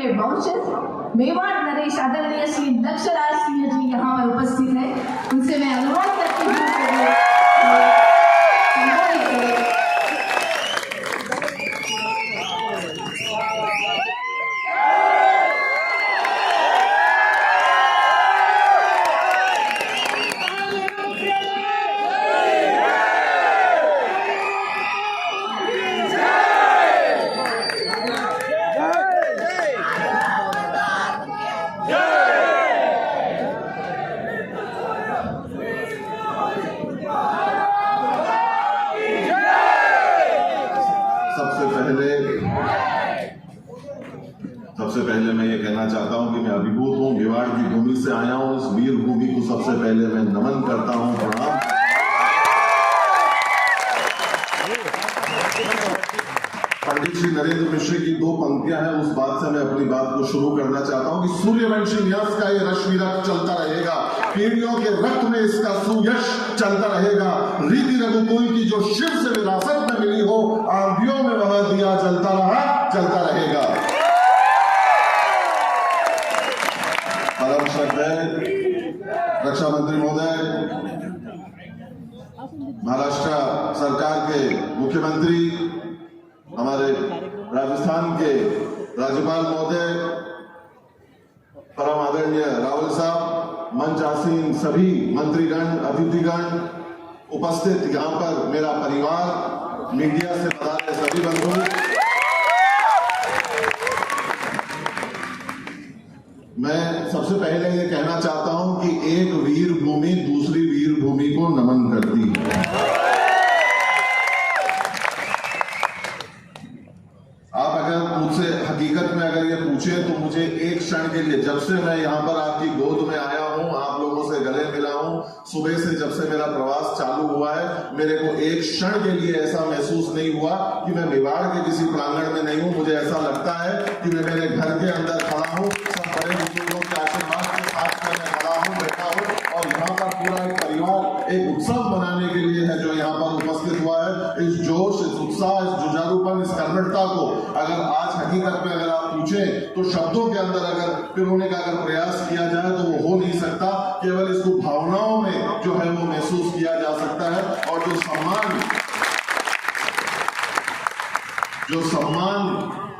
के वंशज मेवाड़ नरेश आदरणीय श्री दक्षराज सिंह जी यहाँ पर उपस्थित है। उनसे मैं अनुरोध करती हूँ सबसे पहले मैं ये कहना चाहता हूं कि मैं अभिभूत हूं, मेवाड़ की भूमि से आया हूं। इस वीर भूमि को सबसे पहले मैं नमन करता हूं, प्रणाम। पंडित श्री नरेंद्र मिश्र की दो पंक्तियां हैं, उस बात से मैं अपनी बात को शुरू करना चाहता हूं कि सूर्यवंशी न्यास का ये रश्मि रक्त चलता रहेगा, पीढ़ियों के रक्त में इसका सुयश चलता रहेगा। रीति रघुकुल की जो शिव से विरासत में मिली हो, आंधियों में वह दिया चलता रहेगा। परम श्रद्धेय रक्षा मंत्री महोदय, महाराष्ट्र सरकार के मुख्यमंत्री, हमारे राजस्थान के राज्यपाल महोदय, परम आदरणीय रावल साहब, मंच आसीन सभी मंत्रीगण, अतिथिगण, उपस्थित यहाँ पर मेरा परिवार, मीडिया से पधारे सभी बंधु, मैं सबसे पहले ये कहना चाहता हूं कि एक वीर भूमि दूसरी वीर भूमि को नमन करती है। आप अगर मुझसे हकीकत में अगर ये पूछे तो मुझे एक क्षण के लिए, जब से मैं यहाँ पर आपकी गोद में आया हूँ, आप लोगों से गले मिला हूँ, सुबह से जब से मेरा प्रवास चालू हुआ है, मेरे को एक क्षण के लिए ऐसा महसूस नहीं हुआ कि मैं मेवाड़ के किसी प्रांगण में नहीं हूँ। मुझे ऐसा लगता है कि मैं मेरे घर के अंदर खड़ा हूँ, सब बड़े बुजुर्गों के आशीर्वाद के साथ मैं खड़ा हूँ, बैठा हूँ, और यहाँ पर पूरा एक परिवार एक उत्सव मनाने के लिए है जो यहाँ पर उपस्थित हुआ है। इस जोश, इस उत्साह, इस जुझारूपन, इस कर्मठता को अगर आज हकीकत में अगर आप पूछें तो शब्दों के अंदर अगर पिरोने का अगर प्रयास किया जाए तो वो हो नहीं सकता। केवल इसको भावनाओं में जो है वो महसूस किया जा सकता है। और जो सम्मान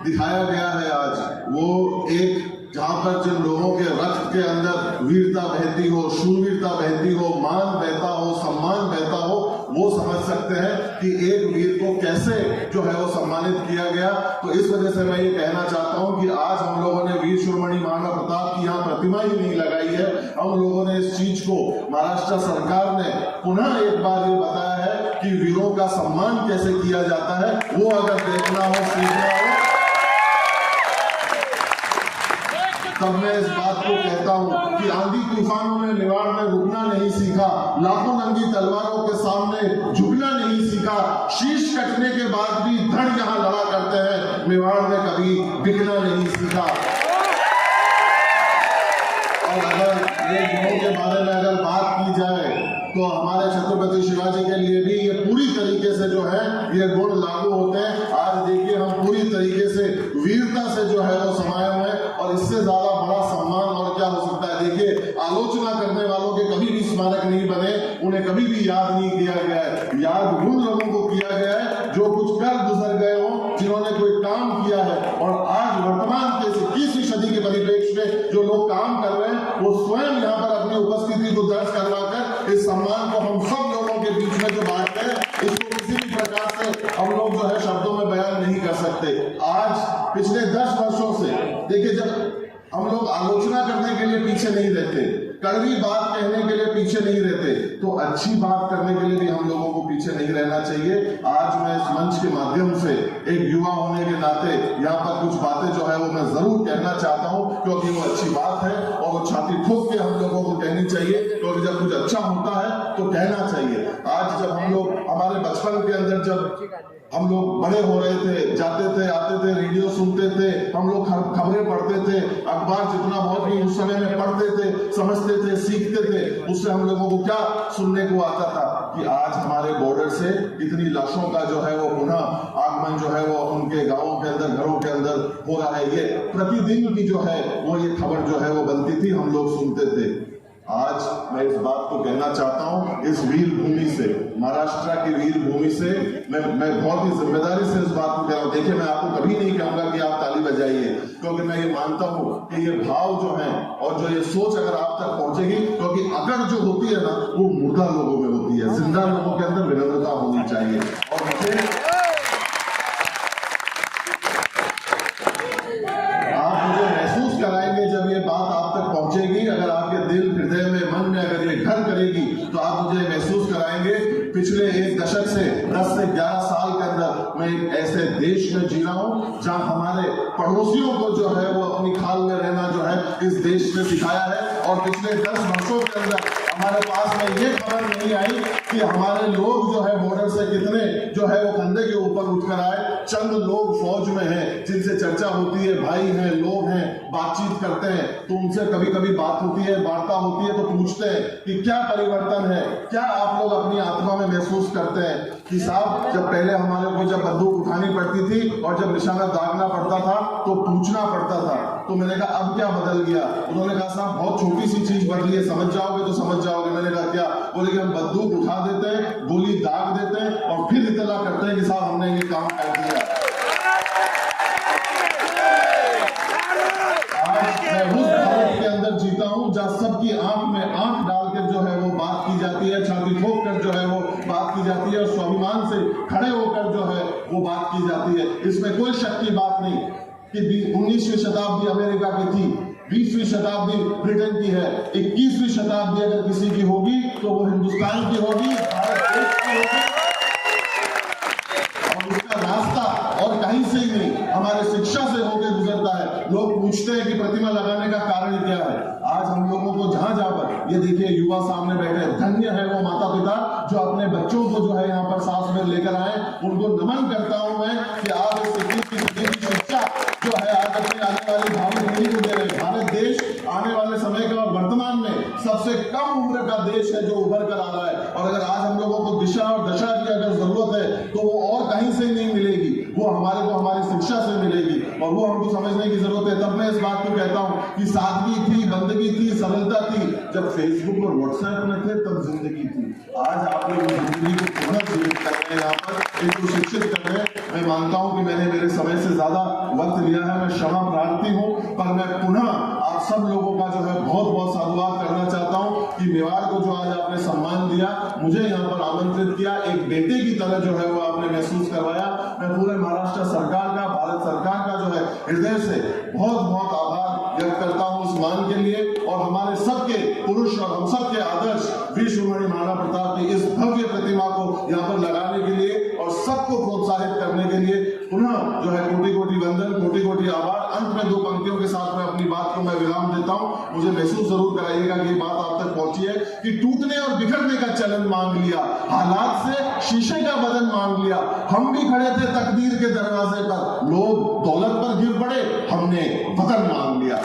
दिखाया गया है आज, वो एक जहां पर जिन लोगों के रक्त के अंदर वीरता बहती हो, शूरवीरता बहती हो, मान बहता हो, सम्मान बहता हो, वो समझ सकते हैं कि एक वीर को कैसे जो है वो सम्मानित किया गया। तो इस वजह से मैं ये कहना चाहता हूं कि आज हम लोगों ने वीर शिरोमणि महाराणा प्रताप की यहाँ प्रतिमा ही नहीं लगाई है। हम लोगों ने इस चीज को, महाराष्ट्र सरकार ने पुनः एक बार ये बताया है कि वीरों का सम्मान कैसे किया जाता है। वो अगर देखना हो, सीखना हो, तब मैं इस बात को कहता हूं कि आंधी तूफानों में मेवाड़ में रुकना नहीं सीखा, लाखों नंगी तलवारों के सामने झुकना नहीं सीखा, शीश कटने के बाद भी धड़ यहां लड़ा करते हैं, मेवाड़ में कभी बिकना नहीं सीखा। और अगर ये गुणों के बारे में अगर बात की जाए तो हमारे छत्रपति शिवाजी के लिए भी ये पूरी तरीके से जो है ये गुण लागू होते हैं। आज देखिए हम पूरी तरीके से वीरता से जो है वो समाये हुए हैं, और इससे ज्यादा बड़ा सम्मान और क्या हो सकता है। देखिए, आलोचना करने वालों के कभी भी स्मारक नहीं बने, उन्हें कभी भी याद नहीं किया गया है। याद उन लोगों को किया गया है जो कुछ कर गुजर गए हों, जिन्होंने कोई काम किया है। और आज वर्तमान के 21वीं सदी के परिप्रेक्ष्य में जो लोग काम कर रहे हैं, वो स्वयं यहाँ पर अपनी उपस्थिति को दर्ज करवाकर इस सम्मान को हम सब लोगों के बीच में जो बांटते हैं, इसको किसी भी प्रकार से हम लोग जो है शब्दों में बयान नहीं कर सकते। आज पिछले 10 वर्षों से देखिए, जब हम लोग आलोचना करने के लिए पीछे नहीं रहते, कड़वी बात कहने के लिए पीछे नहीं रहते, तो अच्छी बात करने के लिए भी हम लोगों को पीछे नहीं रहना चाहिए। आज मैं इस मंच के माध्यम से एक युवा होने के नाते यहाँ पर कुछ बातें जो है वो मैं जरूर कहना चाहता हूँ, क्योंकि वो अच्छी बात है और वो छाती ठोक के हम लोगों को कहनी चाहिए, क्योंकि जब कुछ अच्छा होता है तो कहना चाहिए। आज जब हम लोग हमारे बचपन के अंदर जब हम लोग बड़े हो रहे थे, जाते थे, आते थे, रेडियो सुनते थे, हम लोग खबरें पढ़ते थे, अखबार जितना बहुत भी उस समय में पढ़ते थे, समझते थे, सीखते थे, उससे हम लोगों को क्या सुनने को आता था कि आज हमारे बॉर्डर से इतनी लाशों का जो है वो पुनः आगमन जो है वो उनके गांवों के अंदर, घरों के अंदर हो रहा है। ये प्रतिदिन की जो है वो ये खबर जो है वो बनती थी, हम लोग सुनते थे। आज मैं इस बात को कहना चाहता हूं, इस वीर भूमि से, महाराष्ट्र की वीर भूमि से मैं बहुत ही जिम्मेदारी से इस बात को कह रहा हूं। देखिए, मैं आपको कभी नहीं कहूंगा कि आप ताली बजाइए, क्योंकि मैं ये मानता हूं कि ये भाव जो है और जो ये सोच अगर आप तक पहुंचेगी, क्योंकि अगर जो होती है ना वो मुर्दा लोगों में होती है, जिंदा लोगों के अंदर विनम्रता होनी चाहिए। और मुझे महसूस कराएंगे जब ये बात आप तक पहुंचेगी, अगर आपके दिल, हृदय में, मन में अगर ये घर करेगी, तो आप मुझे महसूस कराएंगे। पिछले एक दशक से 10 से 11 साल के अंदर मैं एक ऐसे देश में जी रहा हूं जहां हमारे पड़ोसियों को जो है वो अपनी खाल में रहना जो है इस देश ने सिखाया है। और पिछले 10 वर्षों के अंदर हमारे पास में ये खबर नहीं आई कि हमारे लोग जो है बॉर्डर से कितने जो है वो कंधे के ऊपर उठकर आए। चंद लोग फौज में हैं जिनसे चर्चा होती है, भाई हैं, लोग हैं, बातचीत करते हैं, तो उनसे कभी कभी बात होती है, वार्ता होती है, तो पूछते हैं कि क्या परिवर्तन है, क्या आप लोग अपनी आत्मा में महसूस करते हैं कि साहब जब पहले हमारे को जब बंदूक उठानी पड़ती थी और जब निशाना दागना पड़ता था तो पूछना पड़ता था। तो मैंने कहा अब क्या बदल गया? उन्होंने कहा साहब बहुत छोटी सी चीज बदली है, समझ जाओगे तो समझ जाओगे। मैंने कहा क्या? बोले कि हम बंदूक उठा देते हैं, गोली दाग देते हैं और फिर इतला करते हैं कि साहब हमने ये काम कर दिया। आज मैं उस भारत के अंदर जीता हूं जहां सबकी आंख में आंख डालकर जो है वो बात की जाती है, छाती ठोक कर जो है वो बात की जाती है और स्वाभिमान से खड़े होकर जो है वो बात की जाती है। इसमें कोई शक की बात नहीं कि 19वीं शताब्दी अमेरिका की थी, 20वीं शताब्दी ब्रिटेन की है, 21वीं शताब्दी अगर किसी की होगी तो वो हिंदुस्तान की होगी, भारत देश की होगी। और उसका रास्ता और कहीं से ही नहीं, हमारे शिक्षा से होकर गुजरता है। लोग पूछते हैं कि प्रतिमा लगाने का कारण क्या है? आज हम लोगों को जहां जहां पर ये देखिए युवा सामने बैठे, धन्य है वो माता पिता जो अपने बच्चों को जो है यहाँ पर साथ में लेकर आए। उनको नमन करता हूं मैं कि आज इस की शिक्षा जो है आज अपनी आने वाली भावी पीढ़ी को दे रहे। भारत देश आने वाले समय का और वर्तमान में सबसे कम उम्र का देश है जो उभर कर आ रहा है। और अगर आज हम लोगों को दिशा और दशा की अगर जरूरत है तो वो और कहीं से नहीं मिलेगी, वो हमारे को हमारी शिक्षा से मिलेगी और वो हमको समझने की जरूरत है। तब मैं इस बात को कहता हूं कि सादगी थी, बंदगी थी, सरलता थी। जब फेसबुक और व्हाट्सएप में थे तब जिंदगी थी। आज आप लोग जिंदगी को पुनः जीवित कर रहे हैं, यहाँ पर इनको शिक्षित कर रहे हैं। मैं मानता हूं कि मैंने मेरे समय से ज्यादा वक्त लिया है, मैं क्षमा प्रार्थी हूं, पर मैं पुनः आप सब लोगों का जो है बहुत बहुत साधुवाद करना चाहता हूं कि मेवाड़ को जो आज आपने सम्मान दिया, मुझे यहाँ पर आमंत्रित किया, एक बेटे की तरह जो है वो आपने महसूस करवाया। मैं पूरे महाराष्ट्र सरकार का, भारत सरकार का जो है हृदय से बहुत बहुत आभार व्यक्त करता हूं इस मान के लिए। और हमारे सबके पुरुष और हम सबके आदर्श वीर शिरोमणि महाराणा प्रताप की इस भव्य प्रतिमा को यहाँ पर लगाने के लिए और सबको प्रोत्साहित करने के लिए पुनः जो है कोटि कोटि वंदन, कोटि कोटि आभार। अंत में 2 पंक्तियों के साथ में अपनी बात को मैं विराम देता हूं। मुझे महसूस जरूर कराइएगा कि ये बात आप तक पहुंची है कि टूटने और बिखरने का चलन मांग लिया, हालात से शीशे का बदन मांग लिया। हम भी खड़े थे तकदीर के दरवाजे पर, लोग दौलत पर गिर पड़े, हमने वतन मांग लिया।